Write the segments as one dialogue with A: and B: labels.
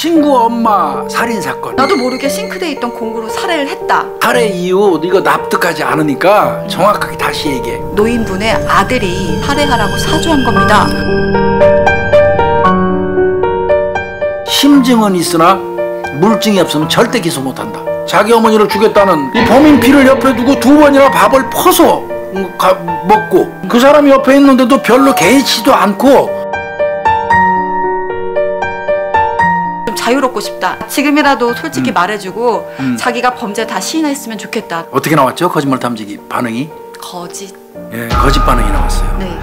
A: 친구 엄마 살인사건.
B: 나도 모르게 싱크대에 있던 공구로 살해를 했다.
A: 살해 이유 이거 납득하지 않으니까 정확하게 다시 얘기해.
B: 노인분의 아들이 살해하라고 사주한 겁니다.
A: 심증은 있으나 물증이 없으면 절대 기소 못한다. 자기 어머니를 죽였다는 이 범인 피를 옆에 두고 2번이나 밥을 퍼서 먹고 그 사람이 옆에 있는데도 별로 개의치도 않고
B: 좀 자유롭고 싶다. 지금이라도 솔직히 말해주고 자기가 범죄 다 시인했으면 좋겠다.
A: 어떻게 나왔죠? 거짓말 탐지기 반응이?
B: 거짓.
A: 예, 거짓 반응이 나왔어요.
B: 네.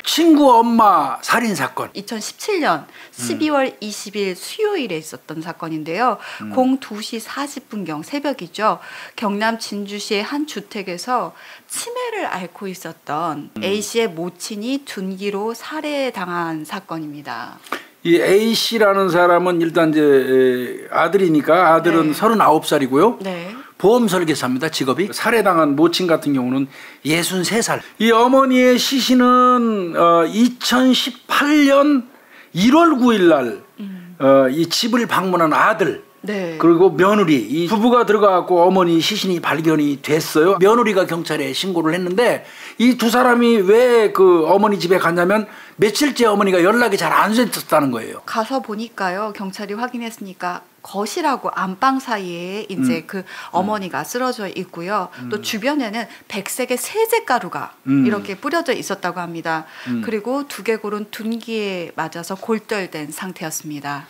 A: 친구 엄마 살인사건.
B: 2017년 12월 20일 수요일에 있었던 사건인데요. 02시 40분경 새벽이죠. 경남 진주시의 한 주택에서 치매를 앓고 있었던 A씨의 모친이 둔기로 살해당한 사건입니다.
A: 이 A씨라는 사람은 일단 이제 아들이니까 아들은
B: 네.
A: 39살이고요.
B: 네.
A: 보험 설계사입니다. 직업이. 살해당한 모친 같은 경우는 63살. 이 어머니의 시신은 2018년 1월 9일 날 이 집을 방문한 아들
B: 네.
A: 그리고 며느리 이 부부가 들어가고 어머니 시신이 발견이 됐어요. 며느리가 경찰에 신고를 했는데 이 두 사람이 왜 그 어머니 집에 갔냐면 며칠째 어머니가 연락이 잘 안 됐었다는 거예요.
B: 가서 보니까요. 경찰이 확인했으니까 거실하고 안방 사이에 이제 그 어머니가 쓰러져 있고요. 또 주변에는 백색의 세제 가루가 이렇게 뿌려져 있었다고 합니다. 그리고 두개골은 둔기에 맞아서 골절된 상태였습니다.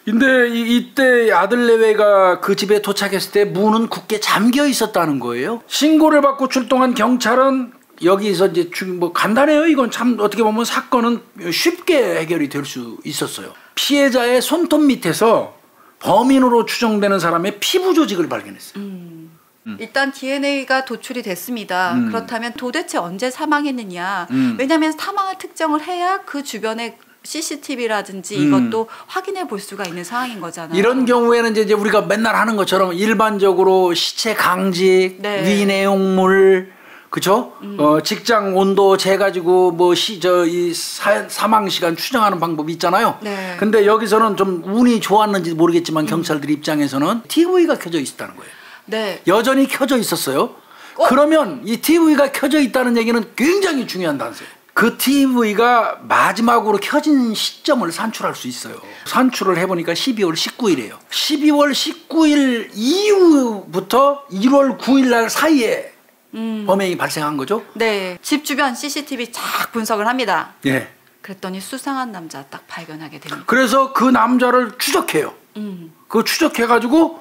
A: 근데 이때 아들 내외가 그 집에 도착했을 때 문은 굳게 잠겨 있었다는 거예요. 신고를 받고 출동한 경찰은 여기서 이제 뭐 간단해요. 이건 참 어떻게 보면 사건은 쉽게 해결이 될 수 있었어요. 피해자의 손톱 밑에서 범인으로 추정되는 사람의 피부 조직을 발견했어요.
B: 일단 DNA가 도출이 됐습니다. 그렇다면 도대체 언제 사망했느냐. 왜냐하면 사망을 특정을 해야 그 주변에 CCTV라든지 이것도 확인해 볼 수가 있는 상황인 거잖아요.
A: 이런 경우에는 이제 우리가 맨날 하는 것처럼 일반적으로 시체 강직,
B: 네.
A: 위내용물, 그죠? 직장 온도 재가지고 뭐 이 사망 시간 추정하는 방법이 있잖아요.
B: 네.
A: 근데 여기서는 좀 운이 좋았는지 모르겠지만 경찰들 입장에서는 TV가 켜져 있었다는 거예요.
B: 네.
A: 여전히 켜져 있었어요. 그러면 이 TV가 켜져 있다는 얘기는 굉장히 중요한 단서예요. 그 TV가 마지막으로 켜진 시점을 산출할 수 있어요. 산출을 해보니까 12월 19일이에요. 12월 19일 이후부터 1월 9일 날 사이에 범행이 발생한 거죠?
B: 네. 집 주변 CCTV 쫙 분석을 합니다.
A: 예.
B: 그랬더니 수상한 남자 딱 발견하게 됩니다.
A: 그래서 그 남자를 추적해요. 그 추적해가지고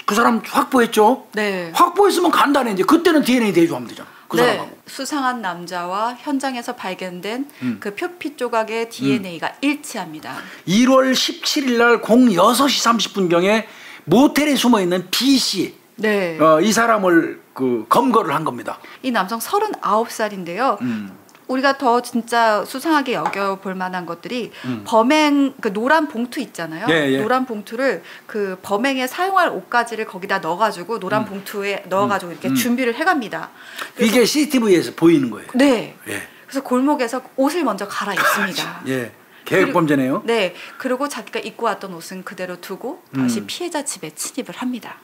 A: 그 사람 확보했죠?
B: 네.
A: 확보했으면 간단해. 이제 그때는 DNA 대조하면 되잖아. 그 사람하고.
B: 수상한 남자와 현장에서 발견된 그 표피 조각의 DNA가 일치합니다.
A: 1월 17일 날 06시 30분경에 모텔에 숨어있는 B씨.
B: 네.
A: 이 사람을 검거를 한 겁니다.
B: 이 남성 39살인데요. 우리가 더 진짜 수상하게 여겨볼 만한 것들이 범행 그 노란 봉투 있잖아요.
A: 예, 예.
B: 노란 봉투를 그 범행에 사용할 옷가지를 거기다 넣어가지고 노란 봉투에 넣어가지고 이렇게 준비를 해갑니다.
A: 이게 CCTV에서 보이는 거예요.
B: 네.
A: 예.
B: 그래서 골목에서 옷을 먼저 갈아입습니다.
A: 예. 계획범죄네요.
B: 네. 그리고 자기가 입고 왔던 옷은 그대로 두고 다시 피해자 집에 침입을 합니다.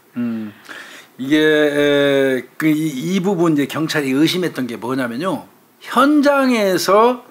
A: 이게 이 부분 이제 경찰이 의심했던 게 뭐냐면요. 현장에서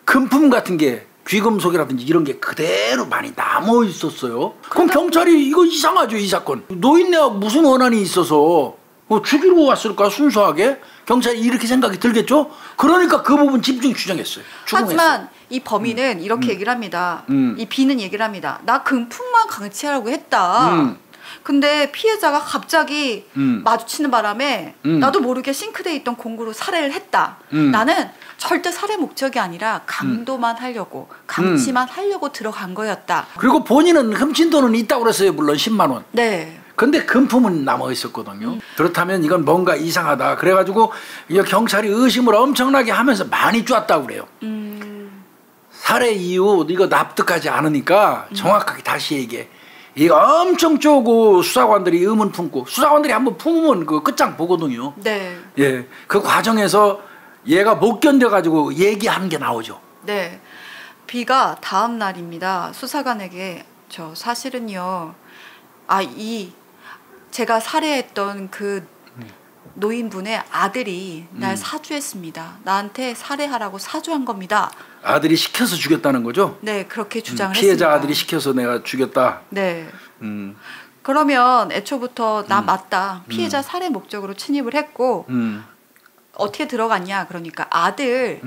A: 금품 같은 게 귀금속이라든지 이런 게 그대로 많이 남아 있었어요. 그럼 경찰이 이거 이상하죠, 이 사건. 노인네하고 무슨 원한이 있어서 죽이러 왔을까, 순수하게? 경찰이 이렇게 생각이 들겠죠? 그러니까 그 부분 집중 추정했어요.
B: 하지만 이 범인은 이렇게 얘기를 합니다. 이 B는 얘기를 합니다. 나 금품만 강취하려고 했다. 근데 피해자가 갑자기 마주치는 바람에 나도 모르게 싱크대에 있던 공구로 살해를 했다. 나는 절대 살해 목적이 아니라 강도만 하려고, 강치만 하려고 들어간 거였다.
A: 그리고 본인은 훔친 돈은 있다고 그랬어요. 물론 10만 원.
B: 네.
A: 근데 금품은 남아 있었거든요. 그렇다면 이건 뭔가 이상하다. 그래가지고 경찰이 의심을 엄청나게 하면서 많이 쪼았다고 그래요. 살해 이유 이거 납득하지 않으니까 정확하게 다시 얘기해. 이거 엄청 쪼고 수사관들이 의문 품고 수사관들이 한번 품으면 그 끝장 보거든요.
B: 네.
A: 예, 그 과정에서 얘가 못 견뎌가지고 얘기하는 게 나오죠.
B: 네. B가 다음 날입니다. 수사관에게 저 사실은요. 제가 살해했던 그 노인분의 아들이 날 사주했습니다. 나한테 살해하라고 사주한 겁니다.
A: 아들이 시켜서 죽였다는 거죠?
B: 네, 그렇게 주장을
A: 피해자
B: 했습니다.
A: 아들이 시켜서 내가 죽였다.
B: 네. 그러면 애초부터 나 맞다. 피해자 살해 목적으로 침입을 했고 어떻게 들어갔냐? 그러니까 아들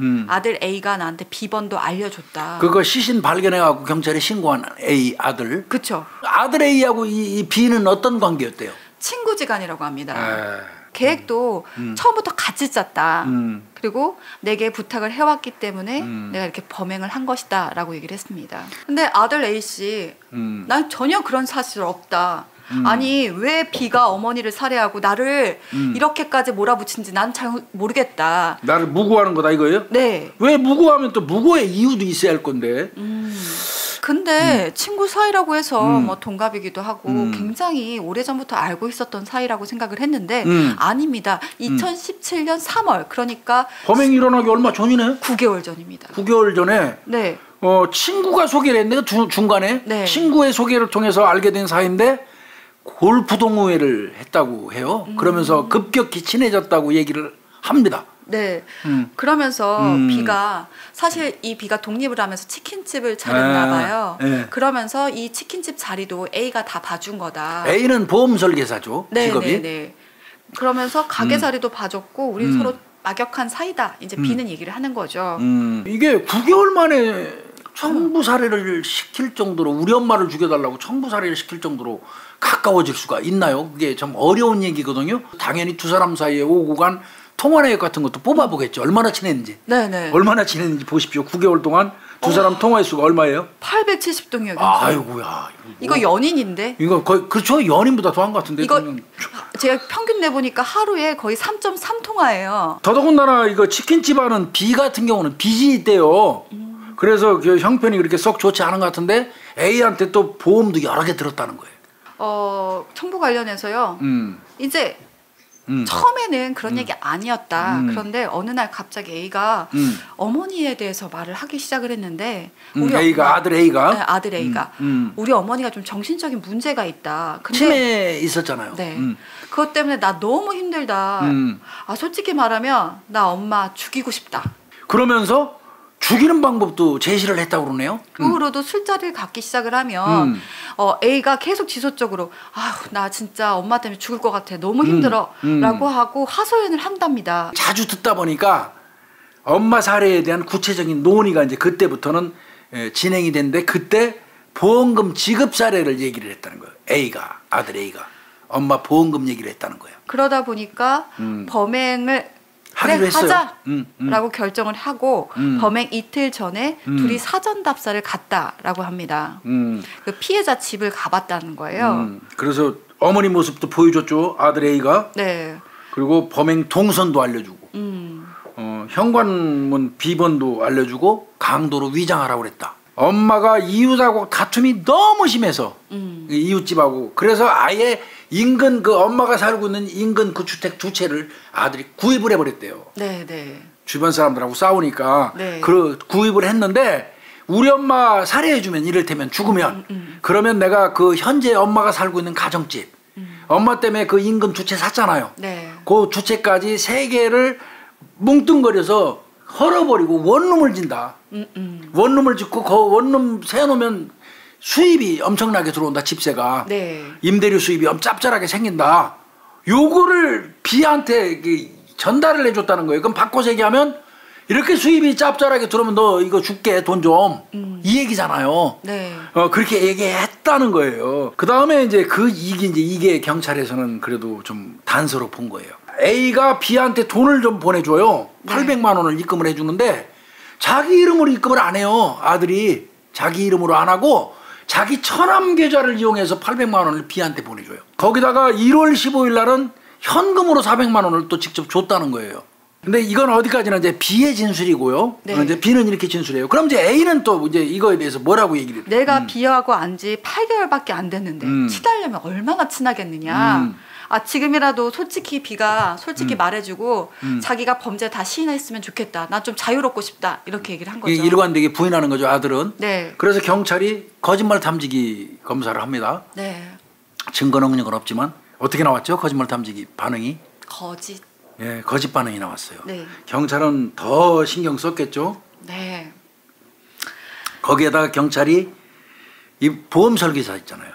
B: A가 나한테 비번도 알려줬다.
A: 그거 시신 발견해갖고 경찰에 신고한 A 아들.
B: 그쵸.
A: 아들 A하고 이 B는 어떤 관계였대요?
B: 친구지간이라고 합니다. 계획도 처음부터 같이 짰다. 그리고 내게 부탁을 해왔기 때문에 내가 이렇게 범행을 한 것이다 라고 얘기를 했습니다. 근데 아들 A씨 난 전혀 그런 사실 없다. 아니 왜 B가 어머니를 살해하고 나를 이렇게까지 몰아붙인지 난 잘 모르겠다.
A: 나를 무고하는 거다 이거예요?
B: 네.
A: 왜 무고하면 또 무고의 이유도 있어야 할 건데.
B: 근데 친구 사이라고 해서 뭐 동갑이기도 하고 굉장히 오래전부터 알고 있었던 사이라고 생각을 했는데 아닙니다. 2017년 3월 그러니까
A: 범행이 일어나기 얼마 전이네?
B: 9개월 전입니다.
A: 9개월 전에
B: 네.
A: 친구가 소개를 했네. 중간에
B: 네.
A: 친구의 소개를 통해서 알게 된 사이인데 골프 동호회를 했다고 해요. 그러면서 급격히 친해졌다고 얘기를 합니다.
B: 네. 그러면서 B가 사실 이 B가 독립을 하면서 치킨집을 차렸나 봐요.
A: 네.
B: 그러면서 이 치킨집 자리도 A가 다 봐준 거다.
A: A는 보험 설계사죠.
B: 네,
A: 직업이.
B: 네, 네. 그러면서 가게 자리도 봐줬고 우리 서로 막역한 사이다. 이제 B는 얘기를 하는 거죠.
A: 이게 9개월 만에 청부 살해를 시킬 정도로 우리 엄마를 죽여달라고 청부 살해를 시킬 정도로 가까워질 수가 있나요? 그게 좀 어려운 얘기거든요. 당연히 두 사람 사이에 오고 간 통화 내역 같은 것도 뽑아보겠죠. 얼마나 친했는지.
B: 네네.
A: 얼마나 친했는지 보십시오. 9개월 동안 두 사람 통화 횟수가 얼마예요?
B: 870통이요.
A: 아이고야.
B: 이거 연인인데?
A: 이거 거의 그렇죠. 연인보다 더한 것 같은데.
B: 이거 제가 평균 내보니까 하루에 거의 3.3통화예요.
A: 더더군다나 이거 치킨집 하는 B 같은 경우는 빚이 있대요. 그래서 그 형편이 그렇게 썩 좋지 않은 것 같은데 A한테 또 보험도 여러 개 들었다는 거예요.
B: 청부 관련해서요. 이제 처음에는 그런 얘기 아니었다. 그런데 어느 날 갑자기 A가 어머니에 대해서 말을 하기 시작을 했는데 우리
A: A가 아들 A가
B: 네, 아들 A가 우리 어머니가 좀 정신적인 문제가 있다. 근데
A: 치매 있었잖아요.
B: 네. 그것 때문에 나 너무 힘들다. 솔직히 말하면 나 엄마 죽이고 싶다.
A: 그러면서 죽이는 방법도 제시를 했다고 그러네요.
B: 그 후로도 술자리를 갖기 시작을 하면 A가 계속 지속적으로 나 진짜 엄마 때문에 죽을 것 같아. 너무 힘들어. 라고 하고 하소연을 한답니다.
A: 자주 듣다 보니까 엄마 살해에 대한 구체적인 논의가 이제 그때부터는 진행이 됐는데 그때 보험금 지급 사례를 얘기를 했다는 거예요. A가 아들 A가 엄마 보험금 얘기를 했다는 거예요.
B: 그러다 보니까 범행을
A: 하기로 했어요.
B: 하자라고 결정을 하고 범행 이틀 전에 둘이 사전 답사를 갔다라고 합니다. 그 피해자 집을 가봤다는 거예요.
A: 그래서 어머니 모습도 보여줬죠. 아들 A가.
B: 네.
A: 그리고 범행 동선도 알려주고 현관문 비번도 알려주고 강도로 위장하라고 그랬다. 엄마가 이웃하고 다툼이 너무 심해서 이웃집하고 그래서 아예 인근 그 엄마가 살고 있는 인근 그 주택 두 채를 아들이 구입을 해버렸대요.
B: 네.
A: 주변 사람들하고 싸우니까
B: 네.
A: 그 구입을 했는데 우리 엄마 살해해주면 이를테면 죽으면 그러면 내가 그 현재 엄마가 살고 있는 가정집 엄마 때문에 그 인근 두 채 샀잖아요.
B: 네.
A: 그 두 채까지 세 개를 뭉뚱거려서 헐어버리고 원룸을 진다. 원룸을 짓고 그 원룸 세놓으면 수입이 엄청나게 들어온다. 집세가.
B: 네.
A: 임대료 수입이 짭짤하게 생긴다. 요거를 B한테 전달을 해줬다는 거예요. 그럼 바꿔서 얘기하면 이렇게 수입이 짭짤하게 들어오면 너 이거 줄게 돈 좀. 이 얘기잖아요.
B: 네.
A: 그렇게 얘기했다는 거예요. 그 다음에 이제 이게 경찰에서는 그래도 좀 단서로 본 거예요. A가 B한테 돈을 좀 보내줘요.
B: 네.
A: 800만 원을 입금을 해주는데 자기 이름으로 입금을 안 해요. 아들이 자기 이름으로 안 하고 자기 처남 계좌를 이용해서 800만 원을 B한테 보내줘요. 거기다가 1월 15일 날은 현금으로 400만 원을 또 직접 줬다는 거예요. 근데 이건 어디까지나 이제 B의 진술이고요.
B: 네.
A: 이제 B는 이렇게 진술해요. 그럼 이제 A는 또 이제 이거에 대해서 뭐라고 얘기를 해요?
B: 내가 B하고 안 지 8개월밖에 안 됐는데 친하려면 얼마나 친하겠느냐. 아 지금이라도 솔직히 B가 솔직히 말해주고 자기가 범죄 다 시인했으면 좋겠다. 난 좀 자유롭고 싶다. 이렇게 얘기를 한 거죠.
A: 일관되게 부인하는 거죠, 아들은.
B: 네.
A: 그래서 경찰이 거짓말 탐지기 검사를 합니다.
B: 네.
A: 증거 능력은 없지만 어떻게 나왔죠? 거짓말 탐지기 반응이?
B: 거짓.
A: 예, 거짓 반응이 나왔어요.
B: 네.
A: 경찰은 더 신경 썼겠죠.
B: 네.
A: 거기에다가 경찰이 이 보험 설계사 있잖아요.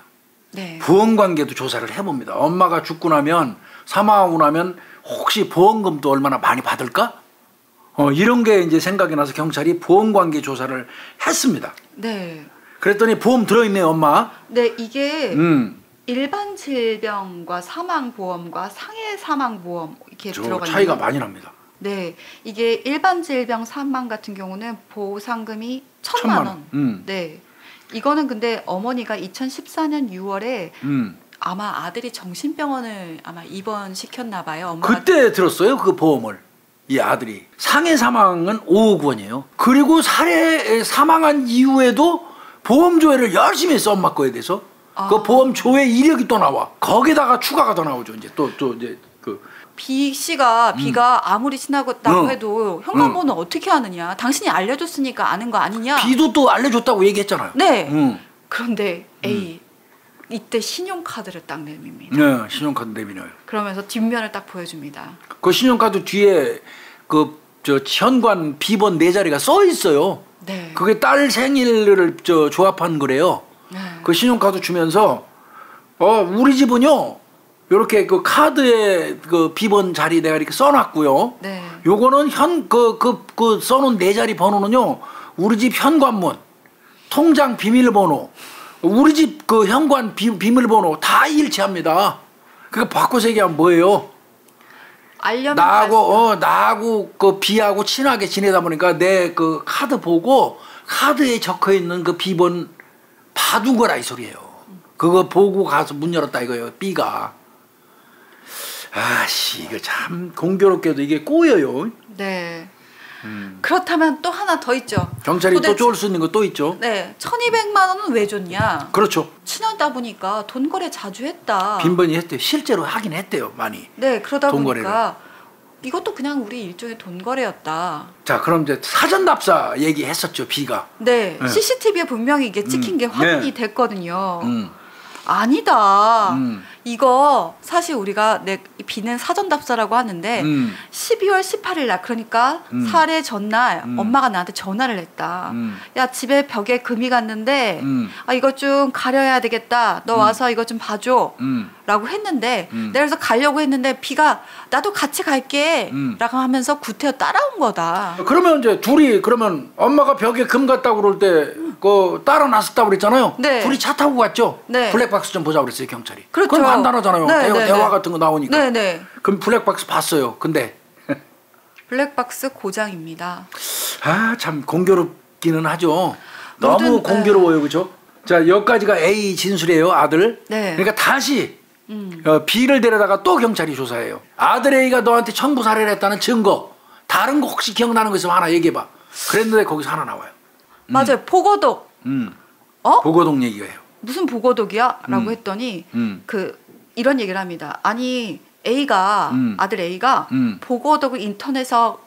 B: 네.
A: 보험 관계도 조사를 해봅니다. 엄마가 죽고 나면 사망하고 나면 혹시 보험금도 얼마나 많이 받을까? 이런 게 이제 생각이 나서 경찰이 보험 관계 조사를 했습니다.
B: 네.
A: 그랬더니 보험 들어있네요, 엄마.
B: 네, 이게 일반 질병과 사망보험과 상해 사망보험 이렇게 들어가 있는
A: 차이가 많이 납니다.
B: 네, 이게 일반 질병 사망 같은 경우는 보상금이 1,000만 원. 네, 이거는 근데 어머니가 2014년 6월에 아마 아들이 정신병원을 아마 입원시켰나 봐요. 엄마가
A: 그때 들었어요, 그 보험을. 이 아들이. 상해 사망은 5억 원이에요. 그리고 사망한 이후에도 보험 조회를 열심히 했어, 엄마 거에 대해서. 그 보험 조회 이력이 또 나와. 거기다가 추가가 더 나오죠. 이제 또 이제 그
B: B 씨가 B가 아무리 친하다고 해도 현관번호 어떻게 아느냐? 당신이 알려줬으니까 아는 거 아니냐?
A: B도 또 알려줬다고 얘기했잖아요.
B: 네. 그런데 A 이때 신용카드를 딱 내밉니다.
A: 네, 신용카드 내미네요.
B: 그러면서 뒷면을 딱 보여줍니다.
A: 그 신용카드 뒤에 그 현관 비번 4자리가 써 있어요.
B: 네.
A: 그게 딸 생일을 조합한 거래요.
B: 네.
A: 그 신용카드 주면서 우리 집은요 이렇게 그 카드에 그 비번 자리 내가 이렇게 써놨고요.
B: 네.
A: 요거는 그 써놓은 4자리 번호는요 우리 집 현관문, 통장 비밀번호, 우리 집 그 현관 비밀번호 다 일치합니다. 그거 바꿔서 얘기하면 뭐예요? 나하고 그 B하고 친하게 지내다 보니까 내 그 카드 보고 카드에 적혀 있는 그 비번 봐둔 거라 이 소리예요. 그거 보고 가서 문 열었다 이거예요. B가. 아씨 이거 참 공교롭게도 이게 꼬여요.
B: 네. 그렇다면 또 하나 더 있죠.
A: 경찰이 또 쫄 수 있는 거 또 있죠.
B: 네. 1,200만 원은 왜 줬냐?
A: 그렇죠.
B: 친하다 보니까 돈 거래 자주 했다.
A: 빈번히 했대요. 실제로 하긴 했대요. 많이.
B: 네. 그러다
A: 돈
B: 보니까
A: 거래를.
B: 이것도 그냥 우리 일종의 돈 거래였다.
A: 자 그럼 이제 사전답사 얘기했었죠. B가.
B: 네.
A: 네.
B: CCTV에 분명히 이게 찍힌 게 확인이
A: 네.
B: 됐거든요. 아니다. 이거 사실 우리가 B는 사전답사라고 하는데 12월 18일 날 그러니까 살해 전날 엄마가 나한테 전화를 했다. 야 집에 벽에 금이 갔는데 이거 좀 가려야 되겠다. 너 와서 이거 좀 봐줘. 라고 했는데 내가 그래서 가려고 했는데 B가 나도 같이 갈게 라고 하면서 구태여 따라온 거다.
A: 그러면 이제 둘이 그러면 엄마가 벽에 금 갔다고 그럴 때 그 따라 나섰다고 그랬잖아요.
B: 네.
A: 둘이 차 타고 갔죠.
B: 네.
A: 블랙박스 좀 보자고 그랬어요 경찰이.
B: 그렇죠.
A: 그럼 간단하잖아요.
B: 네,
A: 대화 같은 거 나오니까.
B: 네네.
A: 그럼 블랙박스 봤어요. 근데
B: 블랙박스 고장입니다.
A: 참 공교롭기는 하죠. 너무 공교로워요, 그죠? 자 여기까지가 A 진술이에요, 아들.
B: 네.
A: 그러니까 다시 B를 데려다가 또 경찰이 조사해요. 아들 A가 너한테 청부 살해를 했다는 증거 다른 거 혹시 기억나는 거 있으면 하나 얘기해봐. 그랬는데 거기서 하나 나와요.
B: 맞아요. 보고독.
A: 보고독 얘기가 해요.
B: 무슨 보고독이야? 라고 했더니 이런 얘기를 합니다. 아니 A가 아들 A가 보고독을 인터넷에서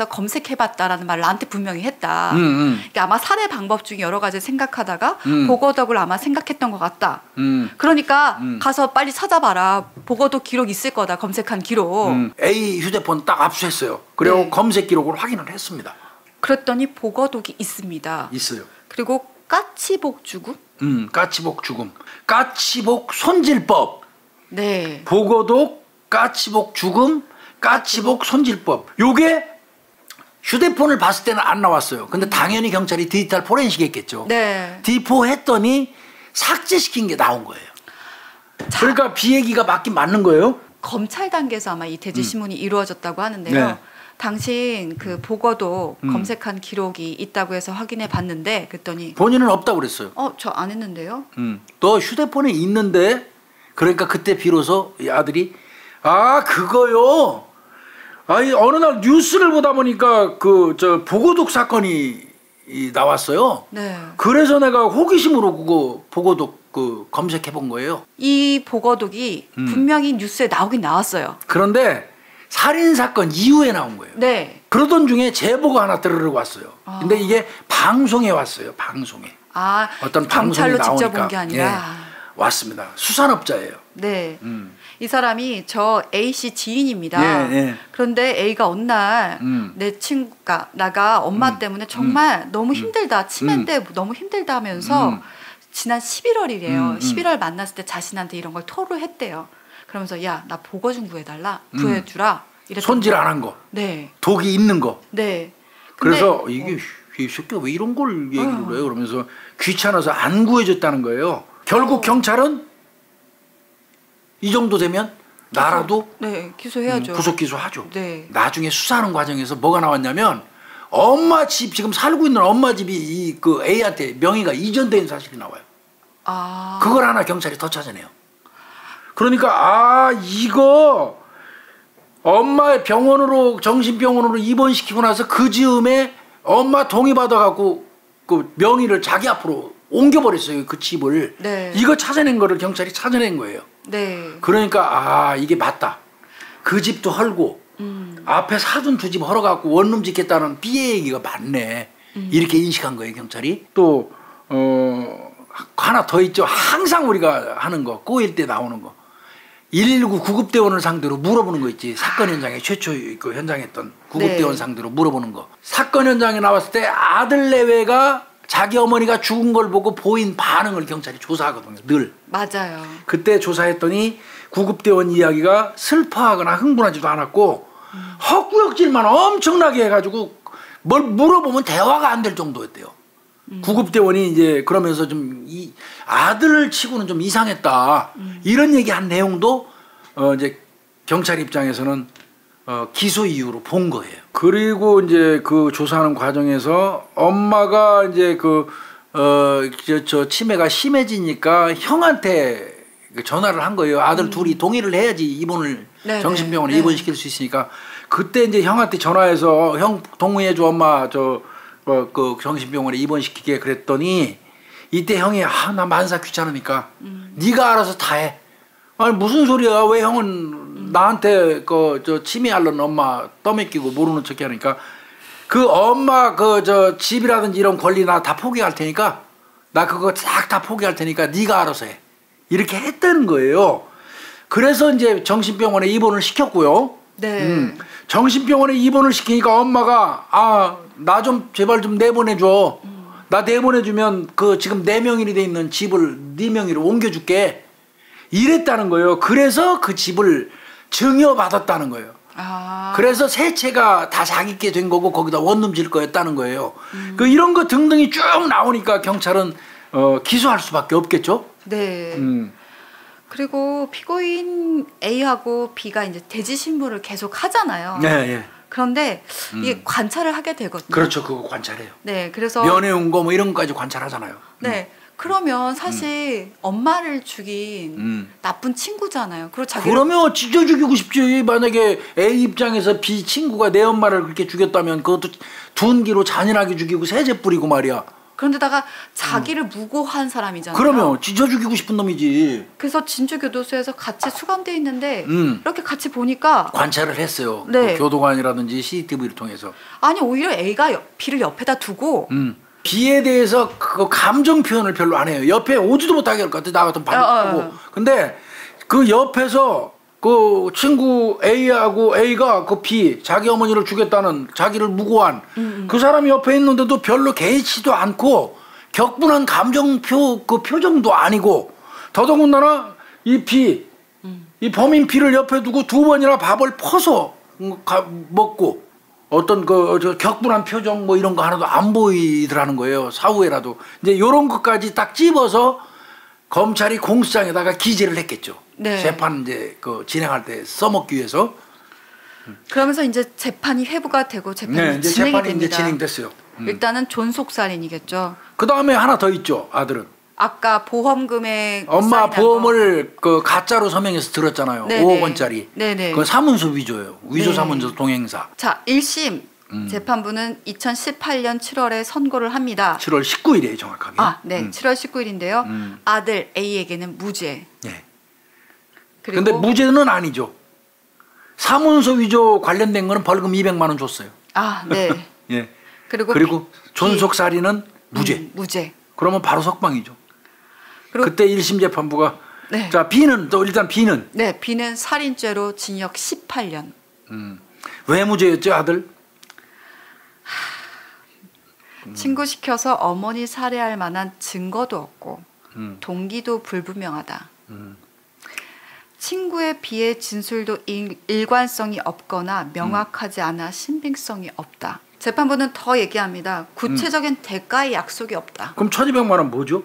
B: 검색해봤다라는 말을 나한테 분명히 했다. 그러니까 아마 살해 방법 중에 여러 가지 생각하다가 보고독을 아마 생각했던 것 같다. 그러니까 가서 빨리 찾아봐라. 보고독 기록 있을 거다. 검색한 기록.
A: A 휴대폰 딱 압수했어요. 그리고
B: 네.
A: 검색 기록을 확인을 했습니다.
B: 그랬더니 보고독이 있습니다.
A: 있어요.
B: 그리고 까치복 주금?
A: 까치복 죽음, 까치복 손질법.
B: 네.
A: 보고독, 까치복 죽음, 까치복 손질법. 요게 휴대폰을 봤을 때는 안 나왔어요. 근데 당연히 경찰이 디지털 포렌식 했겠죠.
B: 네.
A: 디포 했더니 삭제시킨 게 나온 거예요. 그러니까 B 얘기가 맞긴 맞는 거예요.
B: 검찰 단계에서 아마 이 대지 신문이 이루어졌다고 하는데요.
A: 네.
B: 당신 그 보고도 검색한 기록이 있다고 해서 확인해 봤는데 그랬더니
A: 본인은 없다고 그랬어요.
B: 저 안 했는데요.
A: 너 휴대폰에 있는데 그러니까 그때 비로소 이 아들이 그거요. 아니 어느 날 뉴스를 보다 보니까 그 저 보고독 사건이 나왔어요.
B: 네.
A: 그래서 내가 호기심으로 그거 보고독 그 검색해 본 거예요.
B: 이 보고독이 분명히 뉴스에 나오긴 나왔어요.
A: 그런데 살인 사건 이후에 나온 거예요.
B: 네.
A: 그러던 중에 제보가 하나 들어오고 왔어요. 근데 이게 방송에 왔어요. 방송에.
B: 아,
A: 어떤 방송이
B: 경찰로
A: 나오니까
B: 직접 온 게 아니라.
A: 예, 왔습니다. 수산업자예요.
B: 네. 이 사람이 저 A 씨 지인입니다.
A: 예, 예.
B: 그런데 A가 어느 날 내 친구가 나가 엄마 때문에 정말 너무 힘들다. 치매인데 너무 힘들다 하면서 지난 11월이래요. 11월 만났을 때 자신한테 이런 걸 토로했대요. 그러면서 야, 나 보고 좀 구해주라.
A: 손질 안 한 거.
B: 네.
A: 독이 있는 거.
B: 네.
A: 그래서 이게 이 새끼가 왜 이런 걸 얘기를 해요? 그러면서 귀찮아서 안 구해줬다는 거예요. 결국 경찰은 이 정도 되면 나라도
B: 네, 기소해야죠.
A: 구속 기소하죠.
B: 네.
A: 나중에 수사하는 과정에서 뭐가 나왔냐면 엄마 집 지금 살고 있는 엄마 집이 이 그 A한테 명의가 이전된 사실이 나와요.
B: 아.
A: 그걸 하나 경찰이 더 찾아내요. 그러니까 아 이거 엄마 병원으로 정신병원으로 입원시키고 나서 그 즈음에 엄마 동의 받아갖고 그 명의를 자기 앞으로 옮겨버렸어요. 그 집을.
B: 네.
A: 이거 찾아낸 거를 경찰이 찾아낸 거예요.
B: 네.
A: 그러니까 아 이게 맞다. 그 집도 헐고 앞에 사둔 두 집 헐어갖고 원룸 짓겠다는 B의 얘기가 맞네. 이렇게 인식한 거예요. 경찰이. 또 하나 더 있죠. 항상 우리가 하는 거 꼬일 때 나오는 거. 119 구급대원을 상대로 물어보는 거 있지. 사건 현장에 최초 그 현장했던 구급대원
B: 네.
A: 상대로 물어보는 거. 사건 현장에 나왔을 때 아들 내외가 자기 어머니가 죽은 걸 보고 보인 반응을 경찰이 조사하거든요. 늘.
B: 맞아요.
A: 그때 조사했더니 구급대원 이야기가 슬퍼하거나 흥분하지도 않았고 헛구역질만 엄청나게 해가지고 뭘 물어보면 대화가 안 될 정도였대요. 구급대원이 이제 그러면서 좀 이 아들을 치고는 좀 이상했다. 이런 얘기한 내용도 이제 경찰 입장에서는 기소 이유로 본 거예요. 그리고 이제 그 조사하는 과정에서 엄마가 이제 저 치매가 심해지니까 형한테 전화를 한 거예요. 아들 둘이 동의를 해야지 입원을
B: 네네.
A: 정신병원에
B: 네.
A: 입원시킬 수 있으니까 그때 이제 형한테 전화해서 형 동의해줘 엄마 그 정신병원에 입원시키게 그랬더니 이때 형이 나 만사 귀찮으니까 네가 알아서 다 해. 아니 무슨 소리야? 왜 형은 나한테 저 치매 앓는 엄마 떠맡기고 모르는 척 하니까 그 엄마 저 집이라든지 이런 권리 나 다 포기할 테니까 나 그거 싹 다 포기할 테니까 네가 알아서 해. 이렇게 했다는 거예요. 그래서 이제 정신병원에 입원을 시켰고요.
B: 네.
A: 정신병원에 입원을 시키니까 엄마가 나 좀 제발 좀 내보내줘. 나 내보내주면 그 지금 내 명의로 돼 있는 집을 네 명의로 옮겨줄게. 이랬다는 거예요. 그래서 그 집을 증여받았다는 거예요.
B: 아.
A: 그래서 세 채가 다 자기께 된 거고 거기다 원룸 질 거였다는 거예요. 그 이런 거 등등이 쭉 나오니까 경찰은 기소할 수밖에 없겠죠.
B: 네. 그리고 피고인 A하고 B가 이제 대지 신문을 계속 하잖아요.
A: 네, 예.
B: 그런데 이게 관찰을 하게 되거든요.
A: 그렇죠. 그거 관찰해요.
B: 네, 그래서
A: 면회 온 거 뭐 이런 것까지 관찰하잖아요.
B: 네. 그러면 사실 엄마를 죽인 나쁜 친구잖아요. 그리고
A: 그러면 찢어 죽이고 싶지. 만약에 A 입장에서 B 친구가 내 엄마를 그렇게 죽였다면 그것도 둔기로 잔인하게 죽이고 세제 뿌리고 말이야.
B: 그런데다가 자기를 무고한 사람이잖아요.
A: 그러면 찢어 죽이고 싶은 놈이지.
B: 그래서 진주교도소에서 같이 수감돼 있는데 이렇게 같이 보니까
A: 관찰을 했어요.
B: 네.
A: 그 교도관이라든지 CCTV를 통해서.
B: 아니 오히려 A가 B를 옆에다 두고
A: B에 대해서 그 감정 표현을 별로 안 해요. 옆에 오지도 못하게 할 것 같아. 나 같은 바보고. 근데 그 옆에서 그 친구 A하고 A가 그 B 자기 어머니를 죽였다는 자기를 무고한 그 사람이 옆에 있는데도 별로 개의치도 않고 격분한 감정표 그 표정도 아니고 더더군다나 이 B 이 범인 B를 옆에 두고 두 번이나 밥을 퍼서 먹고 어떤 저 격분한 표정 뭐 이런 거 하나도 안 보이더라는 거예요. 사후에라도 이제 이런 것까지 딱 집어서 검찰이 공수장에다가 기재를 했겠죠.
B: 네.
A: 재판 이제 그 진행할 때 써먹기 위해서.
B: 그러면서 이제 재판이 회부가 되고 재판이
A: 네, 이제
B: 진행이
A: 재판이
B: 됩니다.
A: 이제 진행됐어요.
B: 일단은 존속살인이겠죠.
A: 그 다음에 하나 더 있죠. 아들은.
B: 아까 보험금액
A: 엄마
B: 사인한
A: 보험을 그 가짜로 서명해서 들었잖아요.
B: 네네.
A: 5억 원짜리.
B: 네네.
A: 그건 사문서 위조예요. 위조
B: 네.
A: 사문서 동행사.
B: 자, 1심 재판부는 2018년 7월에 선고를 합니다.
A: 7월 19일이에요, 정확하게.
B: 아, 네. 7월 19일인데요. 아들 A에게는 무죄.
A: 네.
B: 그리고
A: 근데 무죄는 아니죠. 사문서 위조 관련된 거는 벌금 200만 원 줬어요.
B: 아, 네.
A: 예.
B: 그리고
A: 존속살인은 무죄.
B: 무죄.
A: 그러면 바로 석방이죠.
B: 그리고
A: 그때 1심 재판부가
B: 네.
A: 자, B는 또 일단 B는
B: 네, B는 살인죄로 징역 18년.
A: 왜 무죄였죠, 아들?
B: 친구 시켜서 어머니 살해할 만한 증거도 없고 동기도 불분명하다. 친구의 비의 진술도 일관성이 없거나 명확하지 않아 신빙성이 없다. 재판부는 더 얘기합니다. 구체적인 대가의 약속이 없다.
A: 그럼 1,200만 원 뭐죠?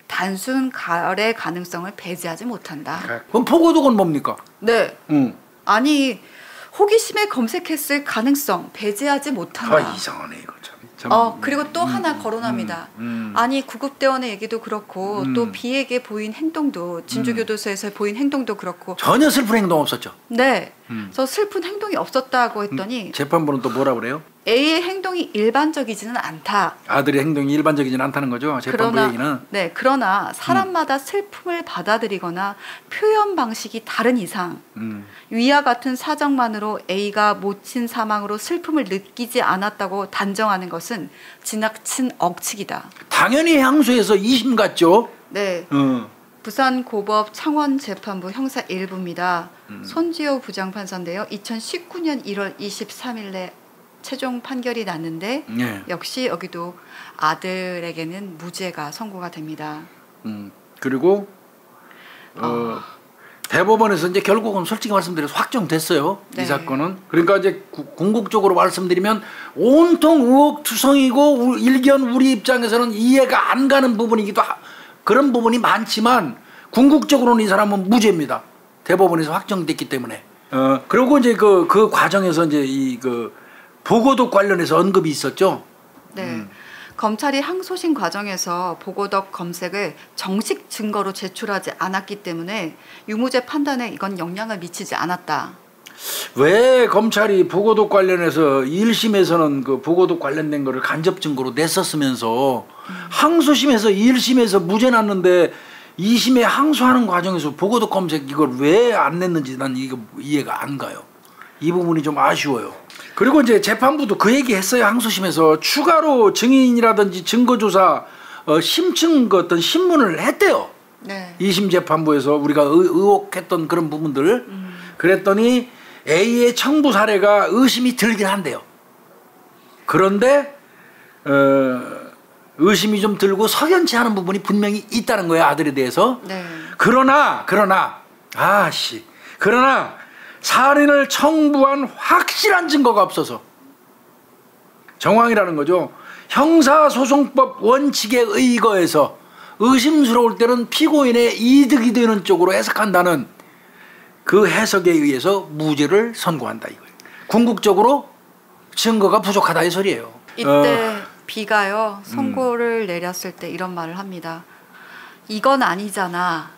B: 단순 가래 가능성을 배제하지 못한다.
A: 그럼 포고독은 뭡니까?
B: 네. 아니 호기심에 검색했을 가능성 배제하지 못한다.
A: 아, 이상하네 이거 참.
B: 그리고 또 하나 거론합니다. 아니 구급대원의 얘기도 그렇고 또 B에게 보인 행동도 진주교도소에서 보인 행동도 그렇고
A: 전혀 슬픈 행동 없었죠.
B: 네, 저 슬픈 행동이 없었다고 했더니
A: 재판부는 또 뭐라 그래요?
B: A의 행동이 일반적이지는 않다.
A: 아들의 행동이 일반적이지는 않다는 거죠. 재판부 얘기는.
B: 네, 그러나 사람마다 슬픔을 받아들이거나 표현 방식이 다른 이상 위와 같은 사정만으로 A가 모친 사망으로 슬픔을 느끼지 않았다고 단정하는 것은 지나친 억측이다.
A: 당연히 향수에서 2심 갔죠.
B: 네. 부산고법 창원재판부 형사 1부입니다. 손지호 부장판사인데요. 2019년 1월 23일에 최종 판결이 났는데
A: 네.
B: 역시 여기도 아들에게는 무죄가 선고가 됩니다.
A: 그리고 대법원에서 이제 결국은 솔직히 말씀드려서 확정됐어요.
B: 네.
A: 이 사건은. 그러니까 이제 궁극적으로 말씀드리면 온통 의혹투성이고 일견 우리 입장에서는 이해가 안 가는 부분이기도 그런 부분이 많지만 궁극적으로는 이 사람은 무죄입니다. 대법원에서 확정됐기 때문에. 그리고 이제 그 과정에서 이제 보고독 관련해서 언급이 있었죠.
B: 네. 검찰이 항소심 과정에서 보고덕 검색을 정식 증거로 제출하지 않았기 때문에 유무죄 판단에 이건 영향을 미치지 않았다.
A: 왜 검찰이 보고독 관련해서 1심에서는 그 보고독 관련된 거를 간접 증거로 냈었으면서 항소심에서 1심에서 무죄 났는데 2심에 항소하는 과정에서 보고독 검색 이걸 왜 안 냈는지 난 이거 이해가 안 가요. 이 부분이 좀 아쉬워요. 그리고 이제 재판부도 그 얘기 했어요. 항소심에서 추가로 증인이라든지 증거조사 심층 어떤 신문을 했대요.
B: 네.
A: 2심 재판부에서 우리가 의혹했던 그런 부분들 그랬더니 A의 청부 사례가 의심이 들긴 한대요. 그런데 의심이 좀 들고 석연치 않은 부분이 분명히 있다는 거예요. 아들에 대해서.
B: 네.
A: 그러나 살인을 청부한 확실한 증거가 없어서 정황이라는 거죠. 형사소송법 원칙에 의거해서 의심스러울 때는 피고인의 이득이 되는 쪽으로 해석한다는 그 해석에 의해서 무죄를 선고한다 이거예요. 궁극적으로 증거가 부족하다 이 소리예요.
B: 이때 B가요 선고를 내렸을 때 이런 말을 합니다. 이건 아니잖아.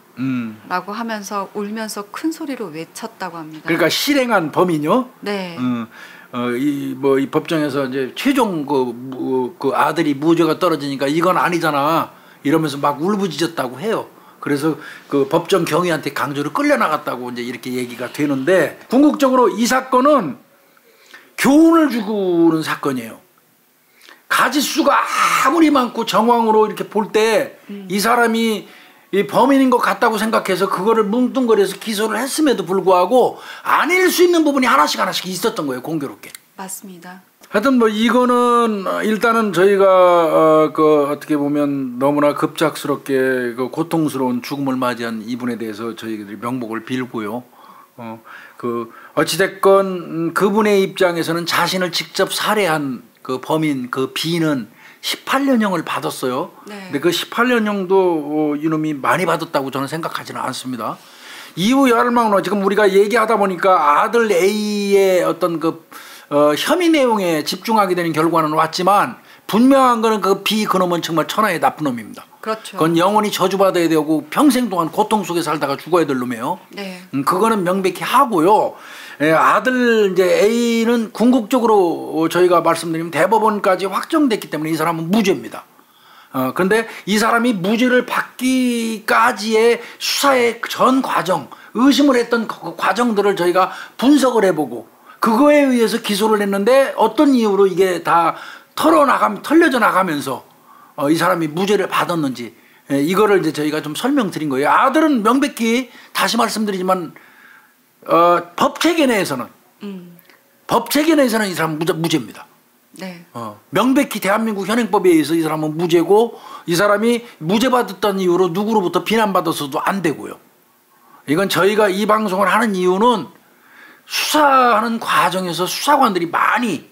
B: 라고 하면서 울면서 큰 소리로 외쳤다고 합니다.
A: 그러니까 실행한 범인요.
B: 네.
A: 이 법정에서 이제 최종 그 아들이 무죄가 떨어지니까 이건 아니잖아 이러면서 막 울부짖었다고 해요. 그래서 그 법정 경위한테 강제로 끌려나갔다고 이제 이렇게 얘기가 되는데 궁극적으로 이 사건은 교훈을 주는 사건이에요. 가짓수가 아무리 많고 정황으로 이렇게 볼 때 이 사람이 이 범인인 것 같다고 생각해서 그거를 뭉뚱거려서 기소를 했음에도 불구하고 아닐 수 있는 부분이 하나씩 있었던 거예요. 공교롭게.
B: 맞습니다.
A: 하여튼 뭐 이거는 일단은 저희가 어떻게 보면 너무나 급작스럽게 그 고통스러운 죽음을 맞이한 이분에 대해서 저희들이 명복을 빌고요. 어찌됐건 그분의 입장에서는 자신을 직접 살해한 그 범인 그 B는 18년형을 받았어요.
B: 네.
A: 근데 그 18년형도 이놈이 많이 받았다고 저는 생각하지는 않습니다. 이후 열망으로 지금 우리가 얘기하다 보니까 아들 A의 어떤 혐의 내용에 집중하게 되는 결과는 왔지만 분명한 거는 그 B 그놈은 정말 천하의 나쁜 놈입니다.
B: 그렇죠.
A: 그건 영원히 저주받아야 되고 평생 동안 고통 속에 살다가 죽어야 될 놈이에요.
B: 네.
A: 그거는 명백히 하고요. 아들 이제 A는 궁극적으로 저희가 말씀드리면 대법원까지 확정됐기 때문에 이 사람은 무죄입니다. 근데 이 사람이 무죄를 받기까지의 수사의 전 과정, 의심을 했던 그 과정들을 저희가 분석을 해보고 그거에 의해서 기소를 했는데 어떤 이유로 이게 다 털려져 나가면서 이 사람이 무죄를 받았는지 이거를 이제 저희가 좀 설명드린 거예요. 아들은 명백히 다시 말씀드리지만 법 체계 내에서는 이 사람은 무죄입니다.
B: 네.
A: 명백히 대한민국 현행법에 의해서 이 사람은 무죄고 이 사람이 무죄받았던 이유로 누구로부터 비난받아서도 안 되고요. 이건 저희가 이 방송을 하는 이유는 수사하는 과정에서 수사관들이 많이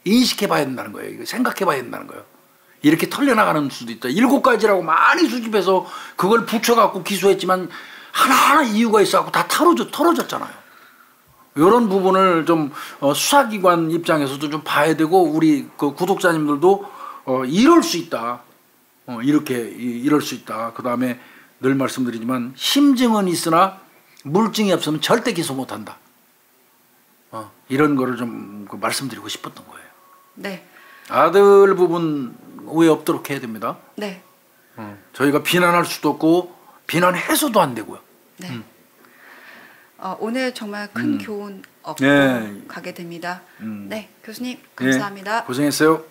A: 인식해 봐야 된다는 거예요. 생각해 봐야 된다는 거예요. 이렇게 털려나가는 수도 있다. 7가지라고 많이 수집해서 그걸 붙여갖고 기소했지만 하나하나 이유가 있어갖고 다 털어졌잖아요. 이런 부분을 좀 수사기관 입장에서도 좀 봐야 되고 우리 그 구독자님들도 이럴 수 있다. 이럴 수 있다. 그 다음에 늘 말씀드리지만 심증은 있으나 물증이 없으면 절대 기소 못한다. 이런 거를 좀 말씀드리고 싶었던 거예요.
B: 네.
A: 아들 부분 오해 없도록 해야 됩니다.
B: 네.
A: 저희가 비난할 수도 없고 비난해서도 안 되고요.
B: 네. 오늘 정말 큰 교훈 얻고
A: 네.
B: 가게 됩니다. 네, 교수님 감사합니다.
A: 네, 고생했어요.